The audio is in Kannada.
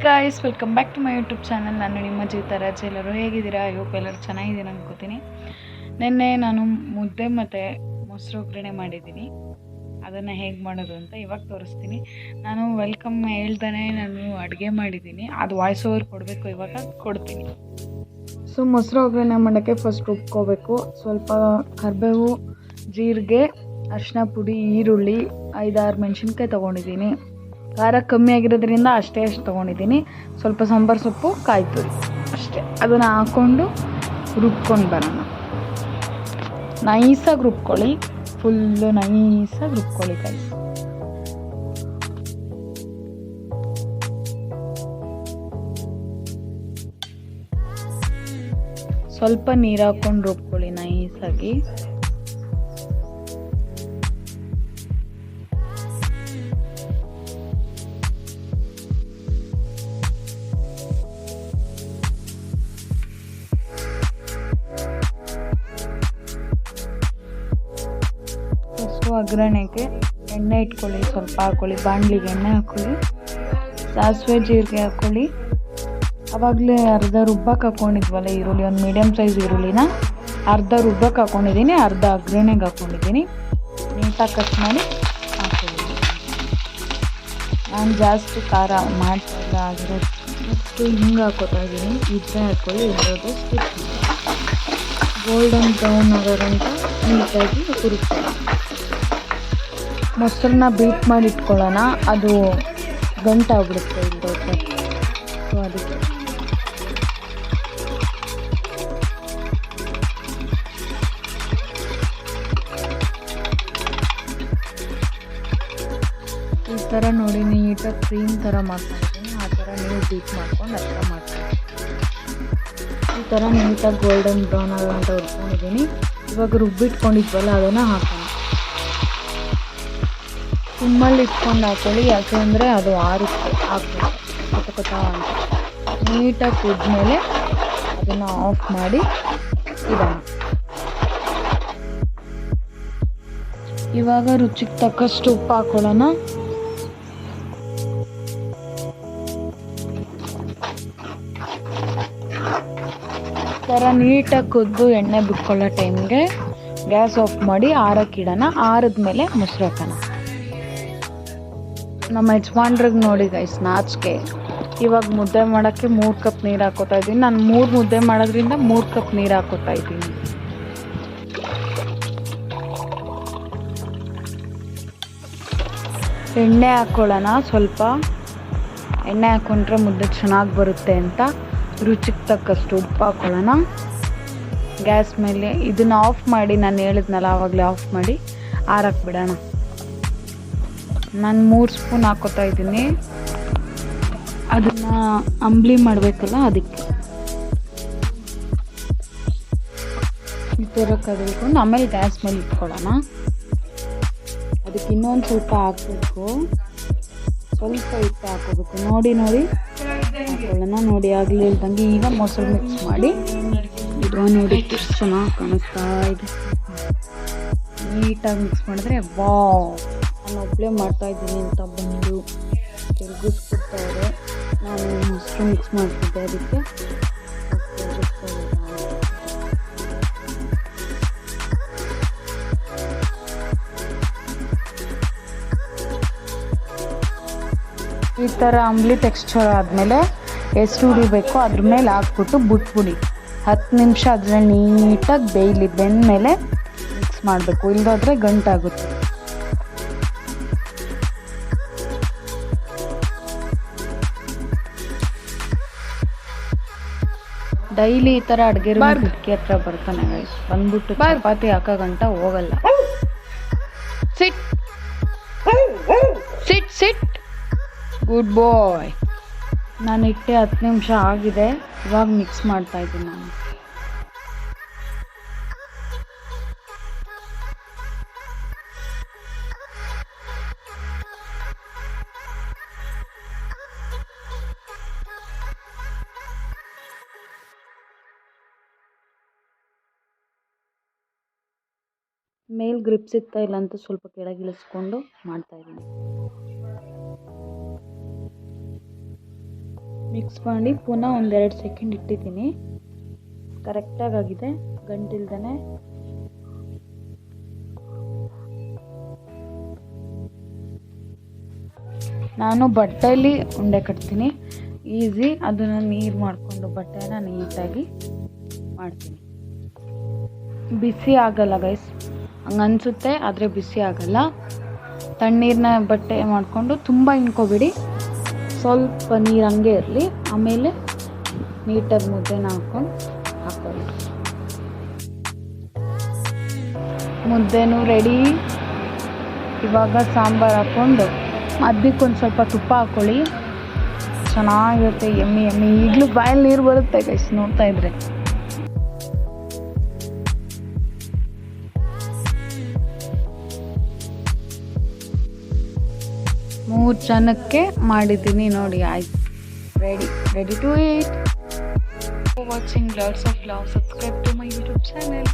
Guys, welcome back to my YouTube channel. ನಾನು ನಿಮ್ಮ ಜೀತರಾಜ್. ಎಲ್ಲರೂ ಹೇಗಿದ್ದೀರಾ? ಐ ಹೋಪ್ ಎಲ್ಲರೂ ಚೆನ್ನಾಗಿದ್ದೀರಾ ಅನ್ಕೋತೀನಿ. ನಿನ್ನೆ ನಾನು ಮುದ್ದೆ ಮತ್ತು ಮೊಸರು ಒಗ್ಗರಣೆ ಮಾಡಿದ್ದೀನಿ. ಅದನ್ನು ಹೇಗೆ ಮಾಡೋದು ಅಂತ ಇವಾಗ ತೋರಿಸ್ತೀನಿ. ನಾನು ವೆಲ್ಕಮ್ ಹೇಳ್ತಾನೆ ನಾನು ಅಡುಗೆ ಮಾಡಿದ್ದೀನಿ. ಅದು ವಾಯ್ಸ್ ಓವರ್ ಕೊಡಬೇಕು, ಇವಾಗ ಕೊಡ್ತೀನಿ. ಸೊ ಮೊಸರು ಒಗ್ಗರಣೆ ಮಾಡೋಕ್ಕೆ ಫಸ್ಟ್ ರುಬ್ಕೋಬೇಕು. ಸ್ವಲ್ಪ ಕರಿಬೇವು, ಜೀರಿಗೆ, ಅರಿಶಿನ ಪುಡಿ, ಈರುಳ್ಳಿ, 5-6 ಮೆಣಸಿನ್ಕಾಯಿ ತೊಗೊಂಡಿದ್ದೀನಿ. ಖಾರ ಕಮ್ಮಿ ಆಗಿರೋದ್ರಿಂದ ಅಷ್ಟು ತೊಗೊಂಡಿದ್ದೀನಿ. ಸ್ವಲ್ಪ ಸಾಂಬಾರು ಸೊಪ್ಪು, ಕಾಯಿ ತುರಿ ಅಷ್ಟೇ. ಅದನ್ನು ಹಾಕ್ಕೊಂಡು ರುಬ್ಕೊಂಡು ಬರೋಣ. ನೈಸಾಗಿ ರುಬ್ಕೊಳ್ಳಿ, ಫುಲ್ಲು ನೈಸಾಗಿ ರುಬ್ಕೊಳ್ಳಿ ಕಾಯಿ. ಸ್ವಲ್ಪ ನೀರು ಹಾಕ್ಕೊಂಡು ರುಬ್ಕೊಳ್ಳಿ ನೈಸಾಗಿ. ಒಗ್ಗರಣೆಗೆ ಎಣ್ಣೆ ಇಟ್ಕೊಳ್ಳಿ, ಸ್ವಲ್ಪ ಹಾಕ್ಕೊಳ್ಳಿ. ಬಾಣಲಿಗೆ ಎಣ್ಣೆ ಹಾಕ್ಕೊಳ್ಳಿ, ಸಾಸಿವೆ ಜೀರಿಗೆ ಹಾಕ್ಕೊಳ್ಳಿ. ಆವಾಗಲೇ ಅರ್ಧ ರುಬ್ಬಕ್ಕೆ ಹಾಕ್ಕೊಂಡಿದ್ವಲ್ಲ ಈರುಳ್ಳಿ, ಒಂದು ಮೀಡಿಯಮ್ ಸೈಜ್ ಈರುಳ್ಳಿನ ಅರ್ಧ ರುಬ್ಬಕ್ಕೆ ಹಾಕ್ಕೊಂಡಿದ್ದೀನಿ, ಅರ್ಧ ಒಗ್ಗರಣೆಗೆ ಹಾಕ್ಕೊಂಡಿದ್ದೀನಿ. ನೀಟಾಗಿ ಕಟ್ ಮಾಡಿ ಹಾಕ್ಕೊಂಡಿದ್ದೀನಿ. ನಾನು ಜಾಸ್ತಿ ಖಾರ ಮಾಡ್ತಾಯಿಲ್ಲ, ಆಗಿರೋದಕ್ಕೆ ಹಿಂಗೆ ಹಾಕೋತಾ ಇದ್ದೀನಿ. ಇದ್ರೆ ಹಾಕ್ಕೊಳ್ಳಿ, ಇರೋದು ಸ್ಕಿಪ್ ಮಾಡಿ. ಗೋಲ್ಡನ್ ಬ್ರೌನ್ ಆಗೋರಂತ ನೀಟಾಗಿ ಹುರಿಸ್ಕೊಳ್ಳಿ. ಮೊಸರನ್ನ ಬೀಟ್ ಮಾಡಿ ಇಟ್ಕೊಳ್ಳೋಣ, ಅದು ಗಂಟಾಗ್ಬಿಡುತ್ತೆ ಇಲ್ಲದೆ. ಸೊ ಅದಕ್ಕೆ ಈ ಥರ ನೋಡಿ ನೀಟಾಗಿ ಕ್ರೀಮ್ ಥರ ಮಾಡ್ಕೊಂಡಿದ್ದೀನಿ. ಆ ಥರ ನೀವು ಬೀಟ್ ಮಾಡ್ಕೊಂಡು ಆ ಥರ ಮಾಡ್ತೀನಿ. ಈ ಥರ ನೀಟಾಗಿ ಗೋಲ್ಡನ್ ಬ್ರೌನ್ ಆಗೋ ಅಂತ ಹುರ್ಕೊಂಡಿದ್ದೀನಿ. ಇವಾಗ ರುಬ್ಬಿಟ್ಕೊಂಡಿದ್ವಲ್ಲ ಅದನ್ನು ಹಾಕೋಣ. ಸಿಮ್ಮಲ್ಲಿ ಇಟ್ಕೊಂಡು ಹಾಕ್ಕೊಳ್ಳಿ, ಯಾಕೆ ಅಂದರೆ ಅದು ಆರುತ್ತೆ, ಹಾಕ್ಬೇಕು ಕೊತ ಅಂತ. ನೀಟಾಗಿ ಕುದ್ಮೇಲೆ ಅದನ್ನು ಆಫ್ ಮಾಡಿ ಇಡೋಣ. ಇವಾಗ ರುಚಿಗೆ ತಕ್ಕಷ್ಟು ಉಪ್ಪು ಹಾಕೊಳ್ಳೋಣ. ಥರ ನೀಟಾಗಿ ಕುದ್ದು ಎಣ್ಣೆ ಬಿಟ್ಕೊಳ್ಳೋ ಟೈಮ್ಗೆ ಗ್ಯಾಸ್ ಆಫ್ ಮಾಡಿ ಆರಕ್ಕಿಡೋಣ. ಆರಿದ್ಮೇಲೆ ಮೊಸರು ಹಾಕೋಣ. ನಮ್ಮ ಯಜಮಾನ್ರಿಗೆ ನೋಡಿ ಗೈಸ್ ನಾಚಿಕೆ. ಇವಾಗ ಮುದ್ದೆ ಮಾಡೋಕ್ಕೆ 3 ಕಪ್ ನೀರು ಹಾಕೋತಾ ಇದ್ದೀನಿ. ನಾನು 3 ಮುದ್ದೆ ಮಾಡೋದ್ರಿಂದ 3 ಕಪ್ ನೀರು ಹಾಕೋತಾ ಇದ್ದೀನಿ. ಎಣ್ಣೆ ಹಾಕ್ಕೊಳ್ಳೋಣ. ಸ್ವಲ್ಪ ಎಣ್ಣೆ ಹಾಕ್ಕೊಂಡ್ರೆ ಮುದ್ದೆ ಚೆನ್ನಾಗಿ ಬರುತ್ತೆ ಅಂತ ರುಚಿಗೆ ತಕ್ಕಷ್ಟು ಉಪ್ಪು ಹಾಕ್ಕೊಳ್ಳೋಣ. ಗ್ಯಾಸ್ ಮೇಲೆ ಇದನ್ನು ಆಫ್ ಮಾಡಿ, ನಾನು ಹೇಳಿದ್ನಲ್ಲ ಆವಾಗಲೇ ಆಫ್ ಮಾಡಿ ಆರಕ್ಕೆ ಬಿಡೋಣ. ನಾನು 3 ಸ್ಪೂನ್ ಹಾಕೋತಾ ಇದ್ದೀನಿ. ಅದನ್ನು ಅಂಬ್ಲಿ ಮಾಡಬೇಕಲ್ಲ, ಅದಕ್ಕೆ ಈ ಥರ ಕದಲ್ಕೊಂಡು ಆಮೇಲೆ ಗ್ಯಾಸ್ ಮೇಲೆ ಇಟ್ಕೊಳ್ಳೋಣ. ಅದಕ್ಕೆ ಇನ್ನೊಂದು ಸ್ವಲ್ಪ ಹಾಕಬೇಕು, ಸ್ವಲ್ಪ ಹಿಟ್ಟು ಹಾಕೋಬೇಕು. ನೋಡಿ ಹಾಕೊಳ್ಳೋಣ. ನೋಡಿ ಆಗಲಿ ಇಲ್ದಂಗೆ ಈಗ ಮೊಸರು ಮಿಕ್ಸ್ ಮಾಡಿ ಇದು ನೋಡಿ ಎಷ್ಟು ಚೆನ್ನಾಗಿ ಕಾಣಿಸ್ತಾ ಇದೆ. ನೀಟಾಗಿ ಮಿಕ್ಸ್ ಮಾಡಿದ್ರೆ ವಾವ್, ನಾನು ಒಬ್ಬಳೇ ಮಾಡ್ತಾಯಿದ್ದೀನಿ ಅಂತ ಬಂದು ತಿರುಗಿಸ್ಬಿಡ್ತಾಯಿದೆ. ನಾನು ಮೊಸರು ಮಿಕ್ಸ್ ಮಾಡ್ತಿದ್ದೆ, ಅದಕ್ಕೆ ಈ ಥರ ಅಂಬ್ಲಿ ಟೆಕ್ಸ್ಚರ್ ಆದಮೇಲೆ ಎಷ್ಟು ಹುರಿಬೇಕು ಅದ್ರ ಮೇಲೆ ಹಾಕ್ಬಿಟ್ಟು ಬಿಟ್ಬಿಡಿ. 10 ನಿಮಿಷ ಅದರಲ್ಲಿ ನೀಟಾಗಿ ಬೇಯಲಿ. ಬೆಂದಮೇಲೆ ಮಿಕ್ಸ್ ಮಾಡಬೇಕು, ಇಲ್ಲದಾದ್ರೆ ಗಂಟಾಗುತ್ತೆ. ಡೈಲಿ ಈ ಥರ ಅಡುಗೆ ಕಿಟಕಿ ಹತ್ರ ಬರ್ತಾನೆ ಗೈಸ್, ಬಂದ್ಬಿಟ್ಟು ಚಪಾತಿ ಹಾಕೋ ಗಂಟ ಹೋಗಲ್ಲ. ಸಿಟ್ ಸಿಟ್ ಸಿಟ್, ಗುಡ್ ಬಾಯ್. ನಾನು ಇಟ್ಟೆ 10 ನಿಮಿಷ ಆಗಿದೆ. ಇವಾಗ ಮಿಕ್ಸ್ ಮಾಡ್ತಾ ಇದ್ದೀನಿ ನಾನು. ಮೇಲ್ ಗ್ರಿಪ್ ಸಿಗ್ತಾ ಇಲ್ಲ ಅಂತ ಸ್ವಲ್ಪ ಕೆಳಗಿಳಿಸ್ಕೊಂಡು ಮಾಡ್ತಾಯಿದ್ದೀನಿ. ಮಿಕ್ಸ್ ಮಾಡಿ ಪುನಃ ಒಂದೆರಡು ಸೆಕೆಂಡ್ ಇಟ್ಟಿದ್ದೀನಿ. ಕರೆಕ್ಟಾಗಿ ಆಗಿದೆ, ಗಂಟಿಲ್ದೇ. ನಾನು ಬಟ್ಟೆಯಲ್ಲಿ ಉಂಡೆ ಕಟ್ತೀನಿ, ಈಸಿ. ಅದನ್ನು ನೀರು ಮಾಡಿಕೊಂಡು ಬಟ್ಟೆನ ನೀಟಾಗಿ ಮಾಡ್ತೀನಿ. ಬಿಸಿ ಆಗಲ್ಲ ಗೈಸ್, ಹಂಗನ್ಸುತ್ತೆ ಆದರೆ ಬಿಸಿ ಆಗಲ್ಲ. ತಣ್ಣೀರನ್ನ ಬಟ್ಟೆ ಮಾಡಿಕೊಂಡು ತುಂಬ ಹಿಂಡ್ಕೊಬೇಡಿ, ಸ್ವಲ್ಪ ನೀರು ಹಂಗೆ ಇರಲಿ. ಆಮೇಲೆ ನೀಟಾಗಿ ಮುದ್ದೆನ ಹಾಕ್ಕೊಳ್ಳಿ. ಮುದ್ದೆನೂ ರೆಡಿ. ಇವಾಗ ಸಾಂಬಾರು ಹಾಕ್ಕೊಂಡು ಅದಕ್ಕೊಂದು ಸ್ವಲ್ಪ ತುಪ್ಪ ಹಾಕ್ಕೊಳ್ಳಿ, ಚೆನ್ನಾಗಿರುತ್ತೆ. ಎಮ್ಮಿ ಈಗಲೂ ಬಾಯಲ್ಲಿ ನೀರು ಬರುತ್ತೆ ಗೈಸ್ ನೋಡ್ತಾ ಇದ್ರೆ. 3 ಜನಕ್ಕೆ ಮಾಡಿದ್ದೀನಿ ನೋಡಿ. ಆಯ್ತು, ready to eat. For watching, lots of love. Subscribe to my YouTube channel.